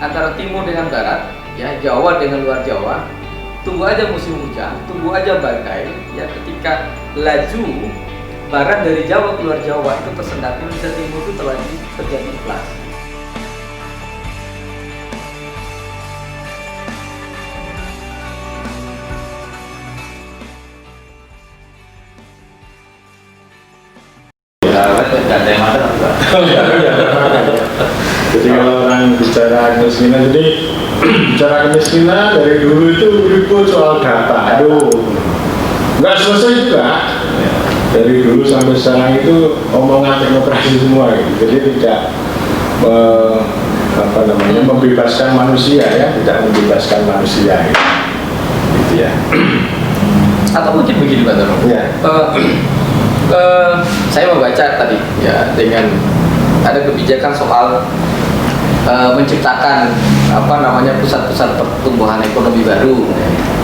antara timur dengan barat, ya Jawa dengan luar Jawa. Tunggu aja musim hujan, tunggu aja badai. Ya ketika laju barat dari Jawa ke luar Jawa itu tersendat, Indonesia Timur itu telah terjadi inflasi. Jadi kalau orang bicara kemiskinan, jadi bicara kemiskinan dari dulu itu ribut soal data. Aduh, nggak selesai juga. Dari dulu sampai sekarang itu omongan demokrasi semua, gitu. Jadi tidak membebaskan manusia ya, tidak membebaskan manusia, gitu ya. Atau mungkin begini Pak Toro. Ya. Saya membaca tadi ya dengan ada kebijakan soal menciptakan pusat-pusat pertumbuhan ekonomi baru.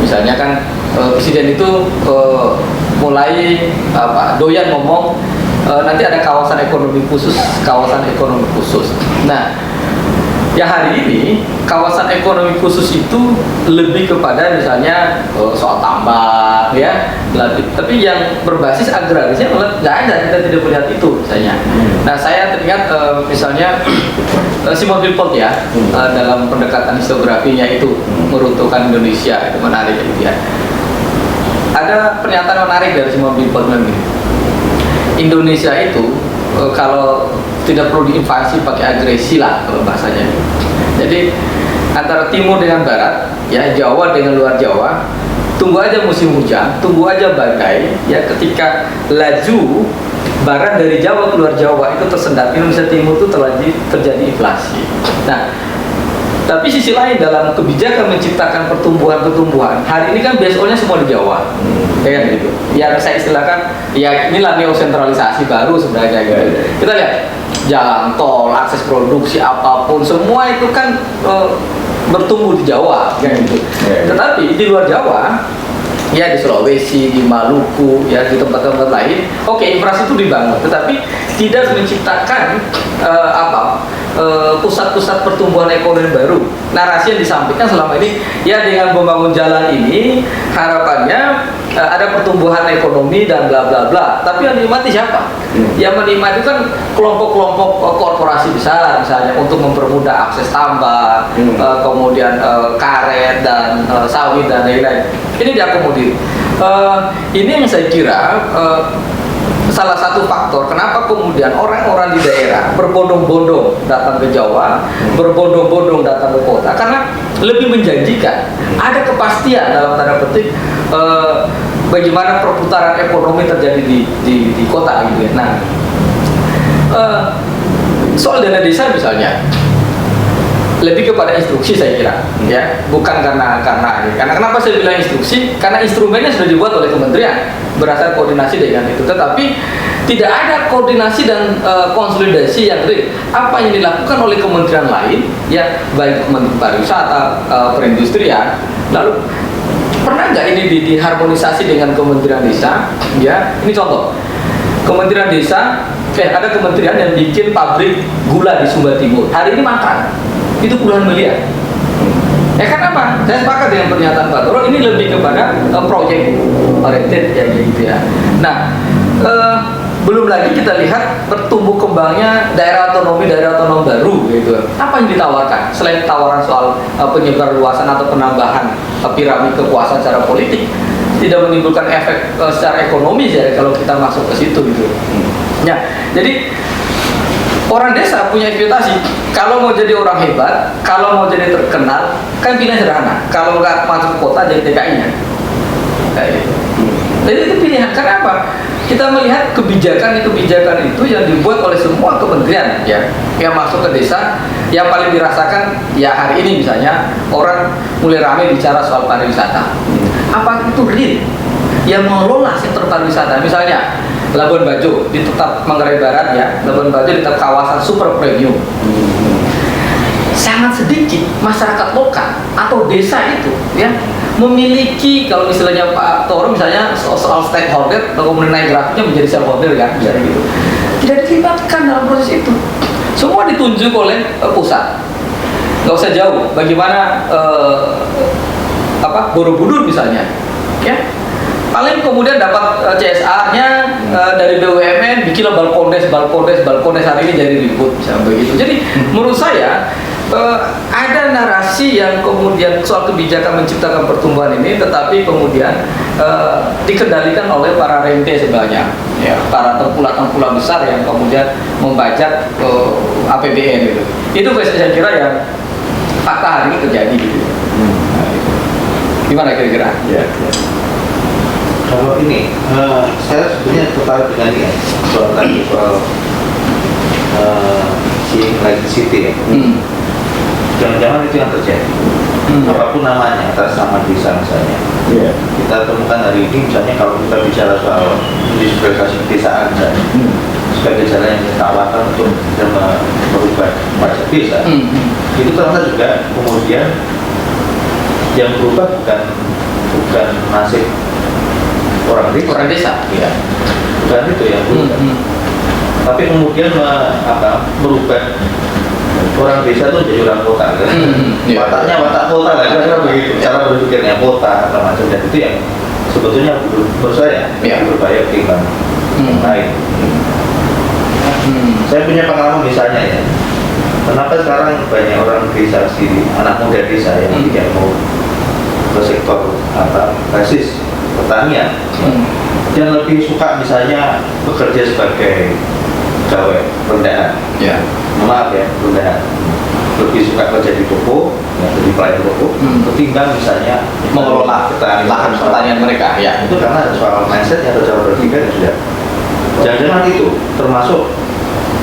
Misalnya kan presiden itu mulai doyan ngomong nanti ada kawasan ekonomi khusus. Nah, ya hari ini kawasan ekonomi khusus itu lebih kepada misalnya soal tambang ya, tapi yang berbasis agrarisnya malah nggak ada, kita tidak melihat itu misalnya. Nah, saya teringat misalnya Simon Wilpont ya, dalam pendekatan historiografinya itu meruntuhkan Indonesia, itu menarik gitu ya. Ada pernyataan menarik dari Simon Wilpont begini, Indonesia itu kalau tidak perlu diinvasi pakai agresi lah kalau bahasanya. Jadi antara timur dengan barat, ya Jawa dengan luar Jawa, tunggu aja musim hujan, tunggu aja badai. Ya ketika laju barat dari Jawa ke luar Jawa itu tersendat, Indonesia Timur itu telah terjadi inflasi. Nah, tapi sisi lain dalam kebijakan menciptakan pertumbuhan, hari ini kan BSO-nya semua di Jawa, ya gitu. Ya saya istilahkan, ya inilah neosentralisasi baru sebenarnya gitu. Kita lihat jalan tol, akses produksi apapun, semua itu kan bertumbuh di Jawa, kan gitu. Tetapi di luar Jawa, ya di Sulawesi, di Maluku, ya di tempat-tempat lain, oke, infrastruktur dibangun, tetapi tidak menciptakan pusat-pusat pertumbuhan ekonomi baru. Narasi yang disampaikan selama ini, ya dengan membangun jalan ini harapannya ada pertumbuhan ekonomi dan bla bla bla. Tapi yang dinikmati siapa? Yang menikmati kan kelompok-kelompok korporasi besar misalnya untuk mempermudah akses tambang, kemudian karet dan sawit dan lain-lain. Ini diakomodir. Ini yang saya kira salah satu faktor kenapa kemudian orang-orang di daerah berbondong-bondong datang ke Jawa, berbondong-bondong datang ke kota, karena lebih menjanjikan, ada kepastian dalam tanda petik bagaimana perputaran ekonomi terjadi di kota gitu ya. Nah, soal dana desa misalnya lebih kepada instruksi saya kira, ya bukan karena kenapa saya bilang instruksi, karena instrumennya sudah dibuat oleh kementerian berdasarkan koordinasi dengan itu, tetapi tidak ada koordinasi dan konsolidasi yang real. Apa yang dilakukan oleh kementerian lain, ya baik Kementerian Pariwisata, Perindustrian, lalu pernah nggak ini diharmonisasi dengan Kementerian Desa? Ya, ini contoh. Kementerian Desa, ada kementerian yang bikin pabrik gula di Sumba Timur. Hari ini makan itu puluhan miliar. Ya kan apa? Saya sepakat dengan pernyataan Pak Toro, ini lebih kepada project oriented ya gitu ya. Nah, belum lagi kita lihat bertumbuh kembangnya daerah otonom baru gitu. Apa yang ditawarkan selain tawaran soal penyebar luasan atau penambahan piramid kekuasaan secara politik, tidak menimbulkan efek secara ekonomi ya kalau kita masuk ke situ gitu. Ya, jadi orang desa punya ekspektasi, kalau mau jadi orang hebat, kalau mau jadi terkenal, kan pilihan sederhana. Kalau nggak masuk kota, jadi TKI-nya. Jadi itu pilihan. Karena apa? Kita melihat kebijakan itu yang dibuat oleh semua kementerian, ya, yang masuk ke desa, yang paling dirasakan, ya hari ini misalnya orang mulai ramai bicara soal pariwisata. Apa itu real? Yang mengelola sektor pariwisata, misalnya Labuan Bajo ditetap Manggarai Barat ya, Labuan Bajo ditetap kawasan super premium. Sangat sedikit masyarakat lokal atau desa itu ya memiliki, kalau istilahnya Pak Toro misalnya soal stakeholder, kemudian naik grafiknya menjadi shareholder kan, misalnya gitu. Tidak dilibatkan dalam proses itu. Semua ditunjuk oleh pusat. nggak usah jauh. Bagaimana Borobudur misalnya, ya paling kemudian dapat CSA-nya dari BUMN, bikinlah balkondes hari ini jadi ribut misalnya begitu. Jadi menurut saya ada narasi yang kemudian soal kebijakan menciptakan pertumbuhan ini, tetapi kemudian dikendalikan oleh para rente sebenarnya, ya, para tengkulak besar yang kemudian membajak APBN gitu. Itu saya kira yang fakta hari ini terjadi gitu. Gimana kira-kira? Ya. Kalau ini, saya sebenarnya tertarik dengan ini soal si City ya. Jangan-jangan itu yang terjadi. Apapun namanya, atas nama desa misalnya. Iya. Kita temukan hari ini misalnya kalau kita bicara soal industrialisasi pedesaan misalnya, sebagai jalan yang ditawarkan untuk bisa merubah wajah desa, itu ternyata juga kemudian yang berubah bukan nasib orang desa, ya. bukan itu yang berubah, tapi kemudian merubah orang desa itu jadi orang kota, kan? Wataknya watak kota lah, kira-kira begitu. Cara berpikirnya kota atau macam, dan itu yang sebetulnya menurut saya berbahaya ketimbang yang lain. Saya punya pengalaman misalnya ya, kenapa sekarang banyak orang desa sini, anak muda desa yang tidak mau ke sektor basis pertanian, dan lebih suka misalnya bekerja sebagai pegawai rendahan. Ya. Maaf ya, rendahan. Lebih suka kerja di toko, jadi pelayan toko, ketimbang misalnya mengelola lahan pertanian mereka. Ya. Itu karena ada soal mindset atau cara berpikir yang sudah. Jangan-jangan itu termasuk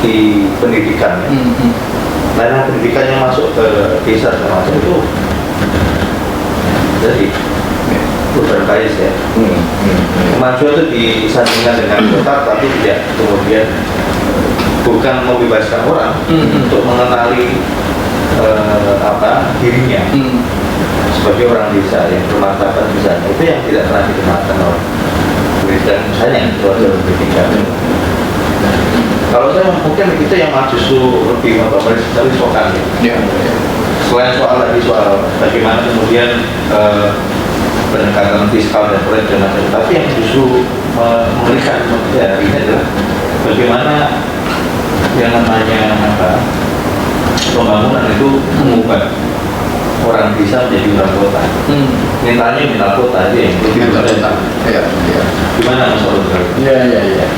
di pendidikan. Ya. Layanan pendidikan yang masuk ke desa semacam itu. Jadi urban bias ya. Kemajuan itu disandingkan dengan kota, tapi tidak kemudian bukan membebaskan orang untuk mengenali dirinya sebagai orang desa yang bermartabat misalnya. Itu yang tidak pernah dikenalkan oleh pendidikan misalnya keluarga pendidikan. Kalau saya mungkin itu yang justru lebih merisaukan ya. Selain soal bagaimana kemudian pendekatan fiskal dan politik dan macam, tapi yang justru melihat hari ini adalah bagaimana yang namanya pembangunan itu mengubah orang desa menjadi orang kota. Minta kota aja yang lebih kota. Gimana Mas Oliver? Iya.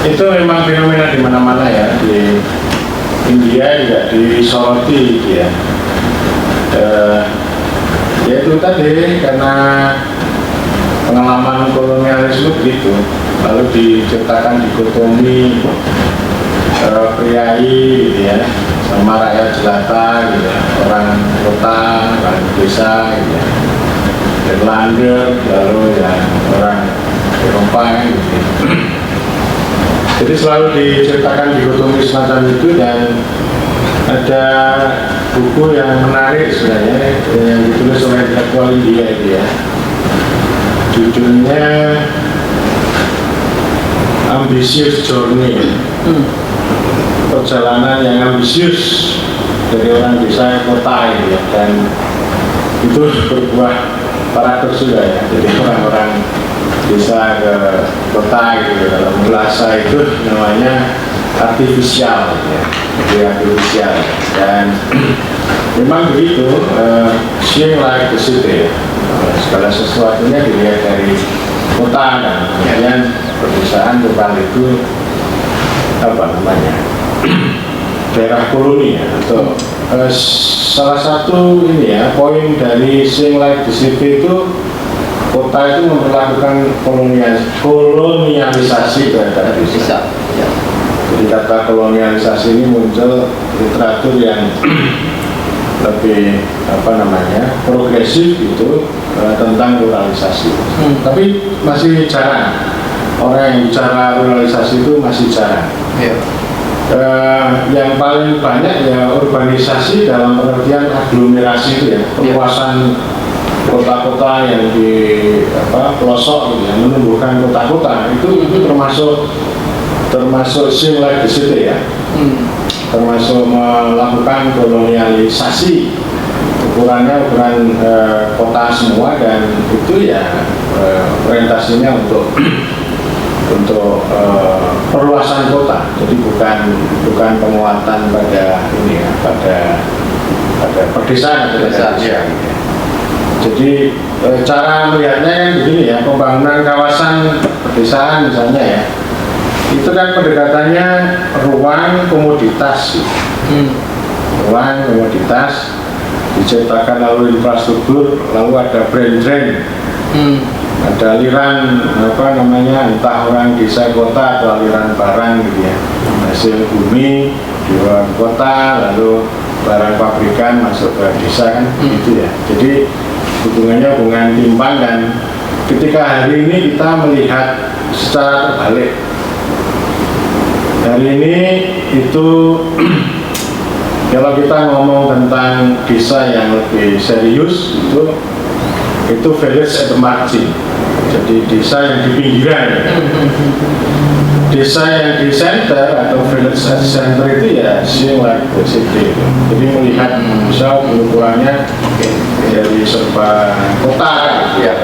Itu memang fenomena di mana-mana ya, di India juga disoroti ya. Ya itu tadi karena pengalaman kolonialisme begitu, lalu diciptakan dikotomi priai gitu ya, sama rakyat jelata gitu ya, orang kota, orang desa gitu ya, Irlander, lalu ya orang Eropa gitu ya. Jadi selalu diceritakan dikotomi semacam itu, dan ada buku yang menarik sebenarnya yang ditulis oleh intelektual India itu ya, judulnya Ambitious Journey, perjalanan yang ambisius dari orang desa ke kota gitu ya, dan itu berbuah paradoks juga ya. Jadi orang-orang desa ke kota gitu, dalam bahasa itu namanya artifisial ya, jadi artifisial, dan memang begitu, seeing like the city ya, segala sesuatunya dilihat dari kota, dan kemudian pedesaan lokal itu apa namanya daerah koloni ya, atau salah satu ini ya poin dari seeing like the city itu, kota itu memperlakukan kolonialisasi terhadap desa. Jadi kata kolonialisasi ini muncul literatur yang lebih progresif gitu tentang ruralisasi. Tapi masih jarang orang yang bicara ruralisasi itu, masih jarang. Yang paling banyak ya urbanisasi dalam pengertian aglomerasi itu ya, perluasan kota-kota yang di pelosok gitu ya, menumbuhkan kota-kota itu termasuk seeing like the city ya. termasuk melakukan kolonialisasi, ukuran kota semua, dan itu ya orientasinya untuk perluasan kota, jadi bukan penguatan pada ini ya, pada pedesaan atau Pedesaan, desa. Jadi cara melihatnya kan begini ya, pembangunan kawasan pedesaan misalnya ya, itu kan pendekatannya ruang komoditas, ruang komoditas diciptakan, lalu infrastruktur, lalu ada brain drain, ada aliran entah orang desa kota atau aliran barang gitu ya, hasil bumi di luar kota, lalu barang pabrikan masuk ke desa kan gitu ya. Jadi hubungan timpang, dan ketika hari ini kita melihat secara terbalik, hari ini itu kalau kita ngomong tentang desa yang lebih serius itu village at the margin, jadi desa yang di pinggiran. Desa yang di center atau village at center itu ya seeing like the city. Jadi melihat misal ukurannya dari serba kota ya.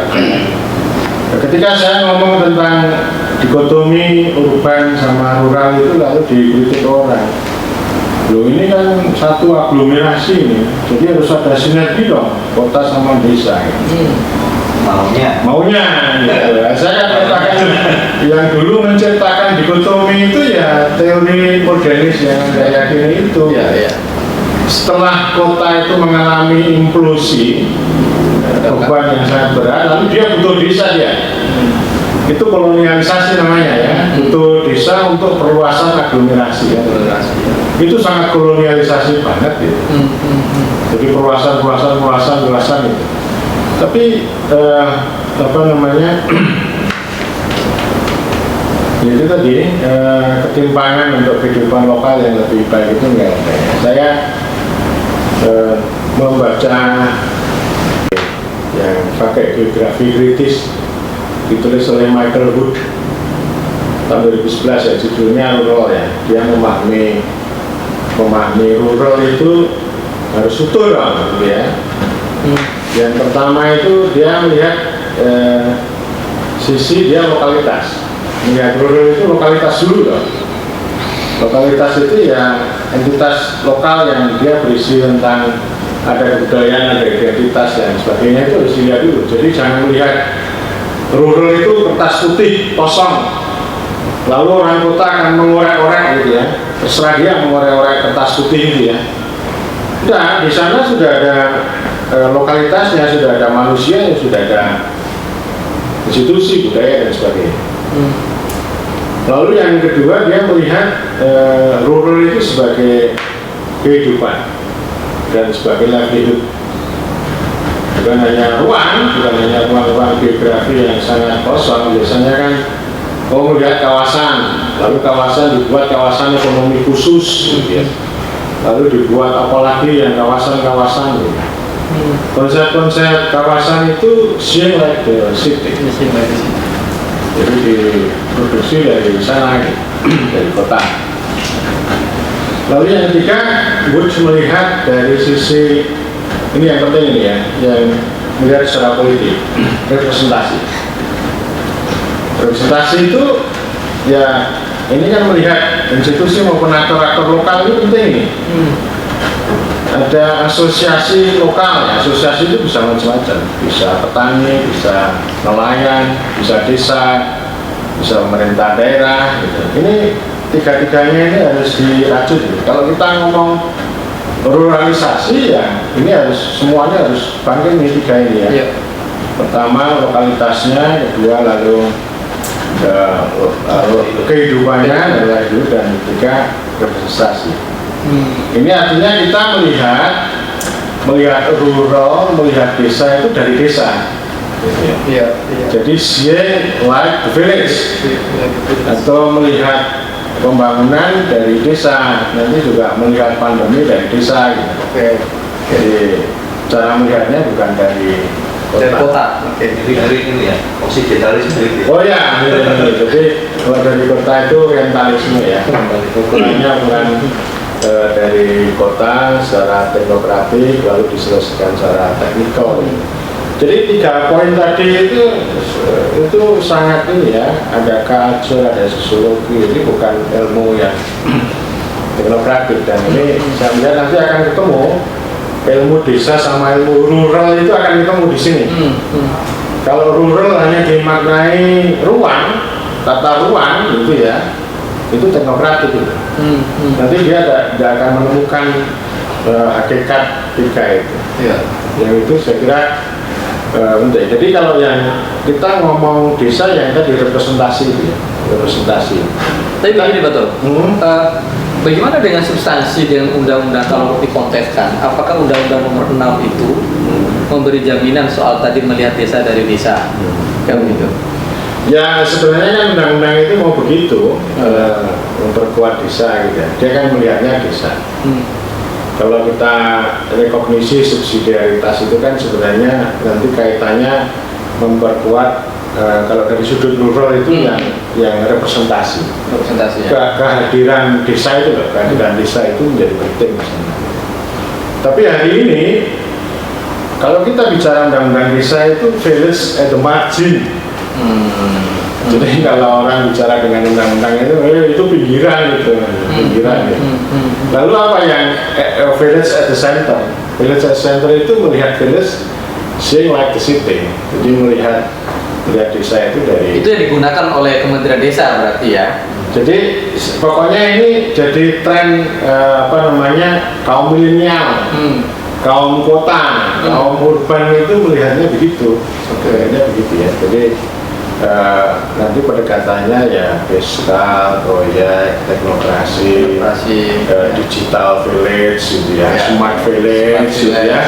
Ketika saya ngomong tentang dikotomi urban sama rural itu lalu dikritik orang, loh ini kan satu aglomerasi ini, jadi harus ada sinergi dong kota sama desa. Maunya gitu. Saya katakan yang dulu menciptakan dikotomi itu ya teori modernis yang saya yakini itu. Setelah kota itu mengalami implosi, beban yang sangat berat, lalu dia butuh desa dia. Itu kolonialisasi namanya ya, butuh desa untuk perluasan aglomerasi ya. Itu sangat kolonialisasi banget gitu. Jadi perluasan itu. Tapi ya itu tadi ketimpangan untuk kehidupan lokal yang lebih baik itu enggak ada. Saya membaca yang pakai geografi kritis ditulis oleh Michael Wood tahun 2011 ya, judulnya Rural ya. Dia memahami rural itu harus utuh gitu ya. Yang pertama itu dia melihat sisi dia lokalitas. Melihat rural itu lokalitas dulu loh. Lokalitas itu ya entitas lokal yang dia berisi tentang ada kebudayaan, ada identitas dan sebagainya, itu harus dilihat dulu. Jadi jangan melihat rural itu kertas putih kosong, lalu orang kota akan mengorek-orek gitu ya. Terserah dia mengorek-orek kertas putih itu ya. Nah, di sana sudah ada lokalitasnya, sudah ada manusia, sudah ada institusi budaya dan sebagainya. Lalu yang kedua dia melihat rural itu sebagai kehidupan dan sebagai livelihood, bukan hanya ruang geografi yang sangat kosong. Biasanya kan melihat kawasan, lalu kawasan dibuat kawasan ekonomi khusus gitu ya. Lalu dibuat apalagi yang kawasan-kawasan gitu. Konsep-konsep kawasan itu seeing like the city. Jadi diproduksi dari sana, dari kota. Lalu yang ketiga, Wood melihat dari sisi ini yang penting ini ya, yang melihat secara politik, representasi. Representasi itu ya ini kan melihat institusi maupun aktor-aktor lokal itu penting ini. Ada asosiasi lokal, ya. Asosiasi itu bisa macam-macam, bisa petani, bisa nelayan, bisa desa, bisa pemerintah daerah gitu. Ini tiga-tiganya ini harus dirajut gitu. Kalau kita ngomong ruralisasi ya ini harus semuanya harus bangkit nih tiga ini ya. Pertama lokalitasnya, kedua lalu kehidupannya, dan ketiga representasi. Ini artinya kita melihat rural, melihat desa itu dari desa. Jadi seeing like the village, atau melihat pembangunan dari desa, nanti juga melihat pandemi dari desa gitu. Jadi cara melihatnya bukan dari kota. Dari ini ya, oksigenalis. Oh ya, jadi kalau dari kota itu orientalisme ya, ukurannya bukan dari kota secara teknokratik lalu diselesaikan secara teknikal. Jadi 3 poin tadi itu sangat ini ya, ada culture, ada sosiologi, ini bukan ilmu yang teknokratik, dan ini saya melihat nanti akan ketemu ilmu desa sama ilmu rural itu akan ketemu di sini. Kalau rural hanya dimaknai ruang, tata ruang gitu ya, itu teknokratik itu. Nanti dia tidak akan menemukan hakikat 3 itu. Iya. Yang itu saya kira penting. Jadi kalau yang kita ngomong desa yang tadi representasi itu ya, representasi. Tapi begini betul. Bagaimana dengan substansi dengan undang-undang kalau dikonteskan? Apakah undang-undang nomor 6 itu memberi jaminan soal tadi melihat desa dari desa? Kayak begitu. Ya sebenarnya kan undang-undang itu mau begitu, memperkuat desa gitu ya. Dia kan melihatnya desa. Kalau kita rekognisi subsidiaritas itu kan sebenarnya nanti kaitannya memperkuat kalau dari sudut rural itu yang representasi ya. Kehadiran desa itu loh, kehadiran desa itu menjadi penting misalnya. Tapi hari ini kalau kita bicara undang-undang desa itu village at the margin. Jadi kalau orang bicara dengan undang-undang itu pinggiran gitu, pinggiran gitu. Lalu apa yang village at the center? Village at the center itu melihat village seeing like the city. Jadi melihat desa itu dari itu yang digunakan oleh Kementerian Desa berarti ya. Jadi pokoknya ini jadi tren kaum milenial, kaum kota, kaum urban itu melihatnya begitu, sebenarnya begitu ya. Jadi nanti pendekatannya ya fiskal, proyek, teknokrasi, digital village gitu ya, smart village gitu ya.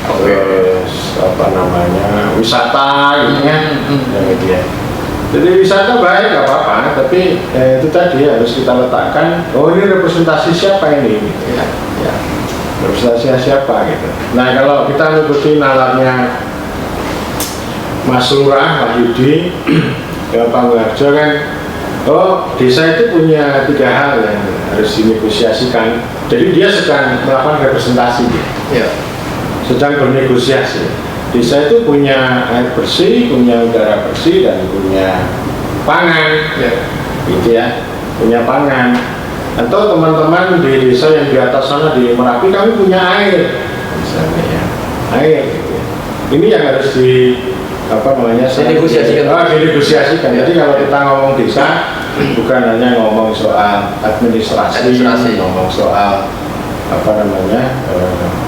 Terus wisata gitu ya, gitu ya. Jadi wisata baik nggak apa-apa, tapi itu tadi harus kita letakkan. Oh ini representasi siapa ini? Gitu ya. Representasi siapa gitu. Nah kalau kita mengikuti nalarnya Mas Lurah Wahyudi, Panggarjo kan, desa itu punya 3 hal yang harus dinegosiasikan. Jadi dia sedang melakukan representasi. Ya. Sedang bernegosiasi. Desa itu punya air bersih, punya udara bersih, dan punya pangan, gitu ya, punya pangan. Atau teman-teman di desa yang di atas sana di Merapi, kami punya air, misalnya ya, air. Gitu ya. Ini yang harus dinegosiasikan. Jadi kalau kita ngomong desa, bukan hanya ngomong soal administrasi. Ngomong soal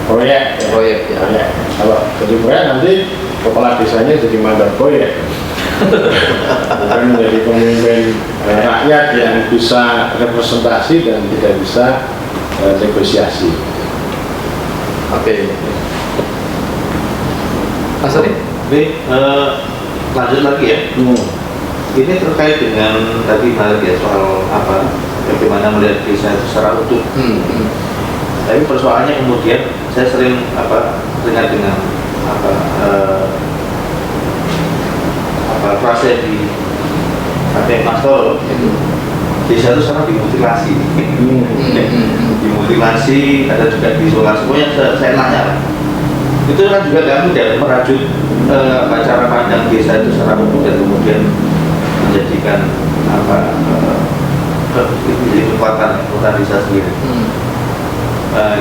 proyek. Kalau jadi proyek nanti kepala desanya jadi mandor proyek, bukan menjadi pemimpin rakyat yang bisa representasi dan tidak bisa negosiasi. Oke. Mas Ari? Lanjut lagi ya. Ini terkait dengan tadi hal ya soal bagaimana melihat desa itu secara utuh. Tapi persoalannya kemudian saya sering dengar dengan frase di Mas Tol, desa itu sekarang dimutilasi, dimutilasi, ada juga diisolasi. Pokoknya saya nanya lah, itu kan juga kami tidak merajut cara pandang desa itu secara utuh dan kemudian menjadikan kekuatan desa sendiri.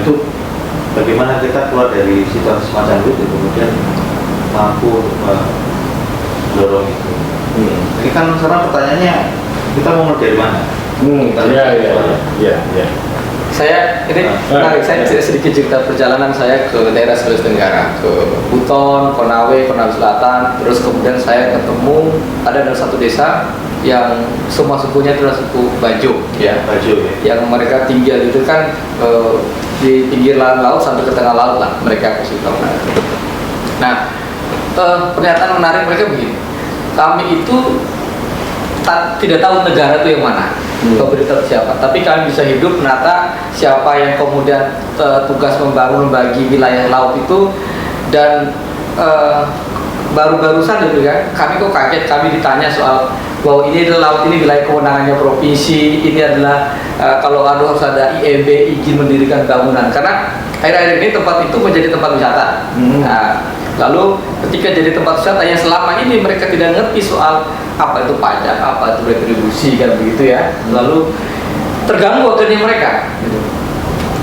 Itu bagaimana kita keluar dari situasi semacam itu dan kemudian mampu mendorong itu. Ini kan sekarang pertanyaannya kita mau mulai dari mana? Saya ini menarik, saya sedikit cerita perjalanan saya ke daerah Sulawesi Tenggara, ke Buton, Konawe Selatan, terus kemudian saya ketemu ada satu desa yang semua sukunya itu adalah suku Bajo, ya. Yang mereka tinggal itu kan di pinggir laut sampai ke tengah laut lah, mereka ke situ. Nah, pernyataan menarik mereka begini, kami itu tidak tahu negara itu yang mana, pemerintah siapa, tapi kami bisa hidup menata siapa yang kemudian tugas membangun bagi wilayah laut itu. Dan baru-barusan itu kan kami kok kaget, kami ditanya soal bahwa ini adalah laut, ini wilayah kewenangannya provinsi, ini adalah kalau harus ada IEB, izin mendirikan bangunan, karena akhir-akhir ini tempat itu menjadi tempat wisata. Nah, lalu ketika jadi tempat wisata yang selama ini mereka tidak ngerti soal apa itu pajak, apa itu retribusi, kan begitu ya, lalu terganggu akhirnya mereka.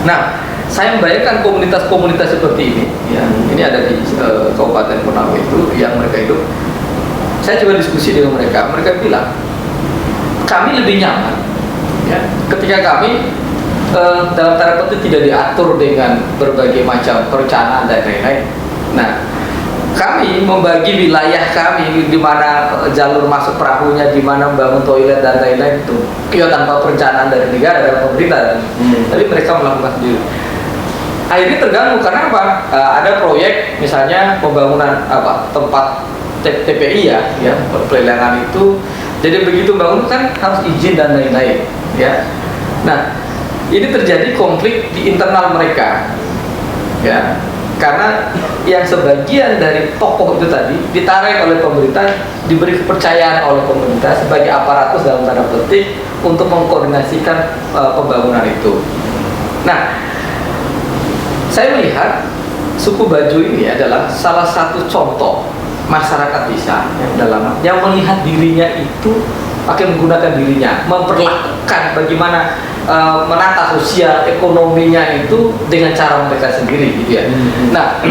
Nah, saya membayangkan komunitas-komunitas seperti ini, ya, ini ada di Kabupaten Konawe itu yang mereka hidup. Saya coba diskusi dengan mereka bilang kami lebih nyaman, ya, ketika kami dalam tanda petik tidak diatur dengan berbagai macam perencanaan dan lain-lain. Nah, kami membagi wilayah kami di mana jalur masuk perahunya, di mana membangun toilet dan lain-lain itu ya tanpa perencanaan dari negara, dari pemerintah. Tapi mereka melakukan sendiri. Akhirnya terganggu karena apa? Ada proyek misalnya pembangunan tempat TPI ya pelelangan itu. Jadi begitu bangun kan harus izin dan lain-lain, ya. Nah, ini terjadi konflik di internal mereka, ya. Karena yang sebagian dari tokoh itu tadi ditarik oleh pemerintah, diberi kepercayaan oleh pemerintah sebagai aparatus dalam tanda petik untuk mengkoordinasikan pembangunan itu. Nah, saya melihat suku Bajo ini adalah salah satu contoh masyarakat desa yang melihat dirinya itu akan menggunakan dirinya, memperlakukan bagaimana menata sosial ekonominya itu dengan cara mereka sendiri, gitu ya. Nah,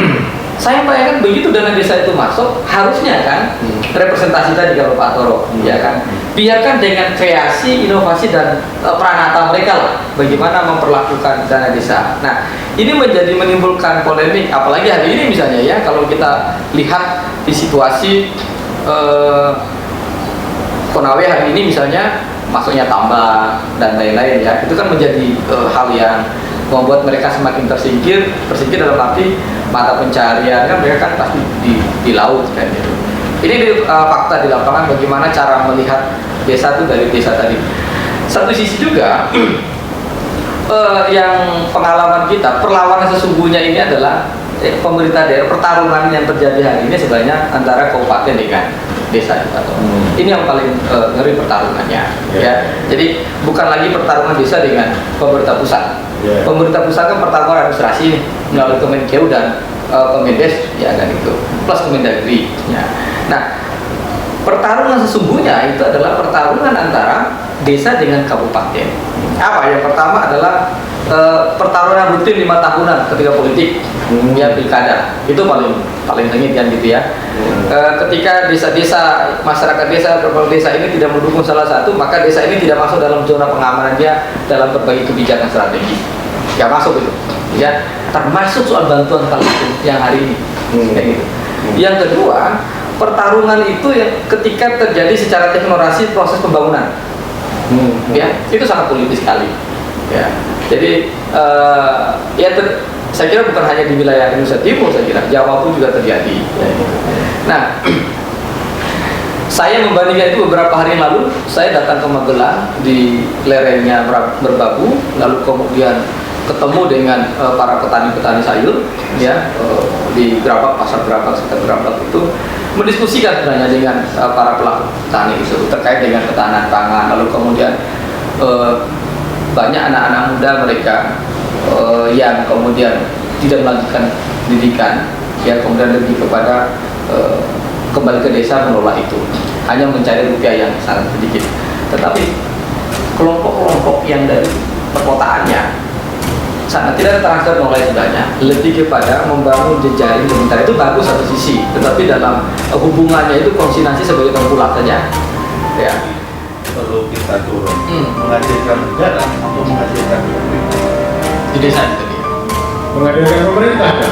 saya bayangkan begitu dana desa itu masuk, harusnya kan representasi tadi kalau Pak Toro, ya kan, biarkan dengan kreasi, inovasi dan peranata mereka lah, bagaimana memperlakukan dana desa. Nah, ini menimbulkan polemik, apalagi hari ini misalnya ya, kalau kita lihat di situasi Konawe hari ini misalnya masuknya tambang dan lain-lain ya, itu kan menjadi hal yang membuat mereka semakin tersingkir dalam arti mata pencarian kan mereka kan pasti di laut kan gitu. Ini fakta di lapangan bagaimana cara melihat desa itu dari desa tadi. Satu sisi juga yang pengalaman kita, perlawanan sesungguhnya ini adalah pemerintah daerah, pertarungan yang terjadi hari ini sebenarnya antara kabupaten dengan desa itu. Ini yang paling ngeri pertarungannya, ya. Jadi bukan lagi pertarungan desa dengan pemerintah pusat. Pemerintah pusat kan pertarungan administrasi melalui Kemenkeu dan Kemendes, ya kan itu, plus Kemendagri. Ya. Nah, pertarungan sesungguhnya itu adalah pertarungan antara desa dengan kabupaten. Apa? Yang pertama adalah pertarungan rutin 5 tahunan ketika politik, ya pilkada. Itu paling sengit kan gitu ya. Ketika desa-desa, masyarakat desa, kepala desa ini tidak mendukung salah satu, maka desa ini tidak masuk dalam zona pengamanannya dalam berbagai kebijakan strategi. Gak masuk itu, ya. Termasuk soal bantuan kalkun yang hari ini. Kayak gitu. Yang kedua, pertarungan itu yang ketika terjadi secara teknorasi proses pembangunan, ya itu sangat politis sekali, ya. Jadi saya kira bukan hanya di wilayah Indonesia Timur, saya kira Jawa pun juga terjadi. Ya, gitu. Nah, saya membandingkan itu beberapa hari yang lalu. Saya datang ke Magelang di lerengnya Merbabu, lalu kemudian ketemu dengan para petani-petani sayur, ya, di Gerabak, pasar Gerabak, sekitar Gerabak itu mendiskusikan sebenarnya dengan para pelaku petani itu terkait dengan ketahanan pangan. Lalu kemudian banyak anak-anak muda mereka yang kemudian tidak melanjutkan pendidikan, ya, kemudian lebih kepada kembali ke desa mengelola itu, hanya mencari rupiah yang sangat sedikit. Tetapi kelompok-kelompok yang dari perkotaannya sangat tidak transfer knowledge sebenarnya, lebih kepada membangun jejaring sebentar. Itu bagus satu sisi, tetapi dalam hubungannya itu konsinasi sebagai tengkulak saja, ya. Perlu kita turun menghadirkan negara atau menghadirkan pemerintah di desa itu tadi. Menghadirkan pemerintah kan?